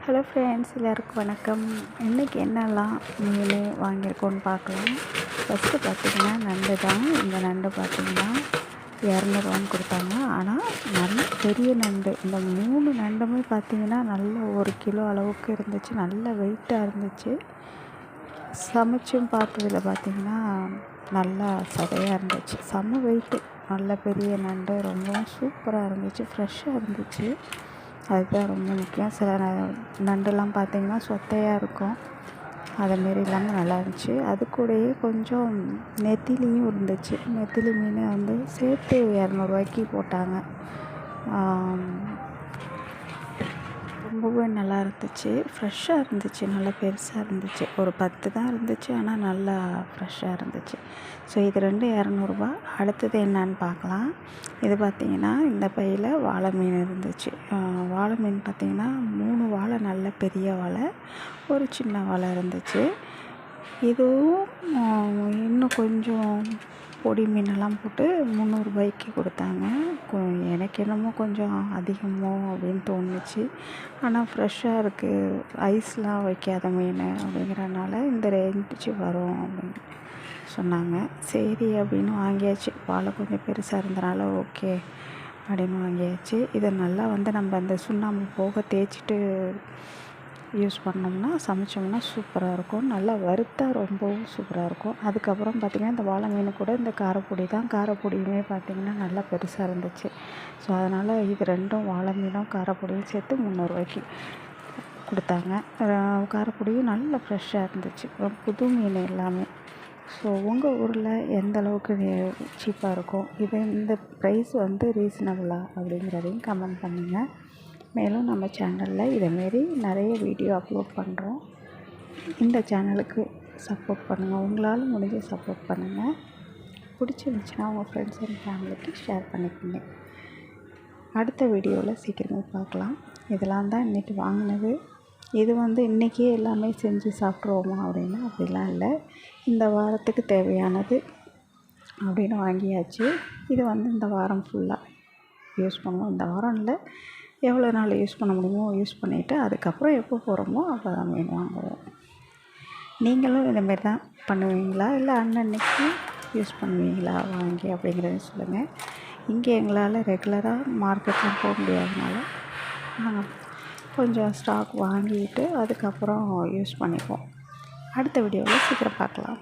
Hello friends, எல்லாருக்கும் வணக்கம். இன்றைக்கி என்னெல்லாம் மீன் வாங்கியிருக்கோன்னு பார்க்கலாம். ஃபஸ்ட்டு பார்த்திங்கன்னா நண்டு தான். இந்த நண்டு பார்த்திங்கன்னா 200 கொடுத்தாங்க. ஆனால் நல்ல பெரிய நண்டு. இந்த 3 நண்டுமே பார்த்திங்கன்னா நல்ல 1 கிலோ அளவுக்கு இருந்துச்சு. நல்ல வெயிட்டாக இருந்துச்சு. சமைச்சும் பார்த்ததில் பார்த்திங்கன்னா நல்லா சதையாக இருந்துச்சு. செம்ம வெயிட்டு. நல்ல பெரிய நண்டு, ரொம்பவும் சூப்பராக இருந்துச்சு. ஃப்ரெஷ்ஷாக இருந்துச்சு. அதுதான் ரொம்ப முக்கியம். சில நண்டுலாம் பார்த்திங்கன்னா சொத்தையாக இருக்கும். அதுமாரி இல்லாமல் நல்லா இருந்துச்சு. அது கூடயே கொஞ்சம் நெத்திலியும் இருந்துச்சு. நெத்திலி மீன் வந்து சேர்த்து 200 போட்டாங்க. ரொம்பவே நல்லா இருந்துச்சு. ஃப்ரெஷ்ஷாக இருந்துச்சு. நல்லா பெருசாக இருந்துச்சு. ஒரு 10 தான் இருந்துச்சு. ஆனால் நல்லா ஃப்ரெஷ்ஷாக இருந்துச்சு. ஸோ இது 200. அடுத்தது என்னான்னு பார்க்கலாம். இது பார்த்திங்கன்னா இந்த பையில் வாழை மீன் இருந்துச்சு. வாழை மீன் பார்த்திங்கன்னா 3 வாழை, நல்ல பெரிய வாழை, ஒரு சின்ன வாழை இருந்துச்சு. இதுவும் இன்னும் கொஞ்சம் பொடி மீனெல்லாம் போட்டு 300 கொடுத்தாங்க. எனக்கு என்னமோ கொஞ்சம் அதிகமோ அப்படின்னு தோணுச்சு. ஆனால் ஃப்ரெஷ்ஷாக இருக்குது, ஐஸ்லாம் வைக்காத மீன் அப்படிங்கிறனால இந்த ரேஞ்சு வரும் அப்படின்னு சொன்னாங்க. சரி அப்படின்னு வாங்கியாச்சு. வாழை கொஞ்சம் பெருசாக இருந்தனால ஓகே அப்படின்னு வாங்கியாச்சு. இதை நல்லா வந்து நம்ம அந்த சுண்ணாம்பு போக தேய்ச்சிட்டு யூஸ் பண்ணோம்னா சமைச்சோம்னா சூப்பராக இருக்கும். நல்லா வறுத்தா ரொம்பவும் சூப்பராக இருக்கும். அதுக்கப்புறம் பார்த்திங்கன்னா இந்த வாழை மீன் கூட இந்த காரப்பொடி தான். காரப்பொடியுமே பார்த்திங்கன்னா நல்லா பெருசாக இருந்துச்சு. ஸோ அதனால் இது ரெண்டும், வாழை மீனும் காரப்பொடியும் சேர்த்து 300 கொடுத்தாங்க. காரப்பொடியும் நல்லா ஃப்ரெஷ்ஷாக இருந்துச்சு. புது மீன் எல்லாமே. ஸோ உங்கள் ஊரில் எந்த அளவுக்கு சீப்பாக இருக்கும், இது இந்த ப்ரைஸ் வந்து ரீசனபிளா அப்படிங்கிறதையும் கமெண்ட் பண்ணுங்கள். மேலும் நம்ம சேனலில் இதேமாரி நிறைய வீடியோ அப்லோட் பண்ணுறோம். இந்த சேனலுக்கு சப்போர்ட் பண்ணுங்கள். உங்களால் முடிஞ்ச சப்போர்ட் பண்ணுங்கள். பிடிச்சிருந்துச்சுன்னா உங்கள் ஃப்ரெண்ட்ஸ் அண்ட் ஃபேமிலிக்கு ஷேர் பண்ணிக்கோங்க. அடுத்த வீடியோவில் சீக்கிரமே பார்க்கலாம். இதெல்லாம் தான் இன்றைக்கி வாங்கினது. இது வந்து இன்றைக்கே எல்லாமே செஞ்சு சாப்பிட்ருவோமா அப்படின்னா அப்படிலாம் இல்லை. இந்த வாரத்துக்கு தேவையானது அப்படின்னு வாங்கியாச்சு. இது வந்து இந்த வாரம் ஃபுல்லாக யூஸ் பண்ணுவோம். இந்த வாரம் இல்லை, எவ்வளோ நாள் யூஸ் பண்ண முடியுமோ யூஸ் பண்ணிவிட்டு அதுக்கப்புறம் எப்போ போகிறோமோ அப்போ தான் மீன் வாங்குவோம். நீங்களும் இந்தமாரி தான் பண்ணுவீங்களா, இல்லை அன்னன்னைக்கு யூஸ் பண்ணுவீங்களா வாங்கி அப்படிங்கிறத சொல்லுங்கள். இங்கே எங்களால் ரெகுலராக மார்க்கெட்லாம் போக முடியாதனால கொஞ்சம் ஸ்டாக் வாங்கிட்டு அதுக்கப்புறம் யூஸ் பண்ணிப்போம். அடுத்த வீடியோவில் சீக்கிரம் பார்க்கலாம்.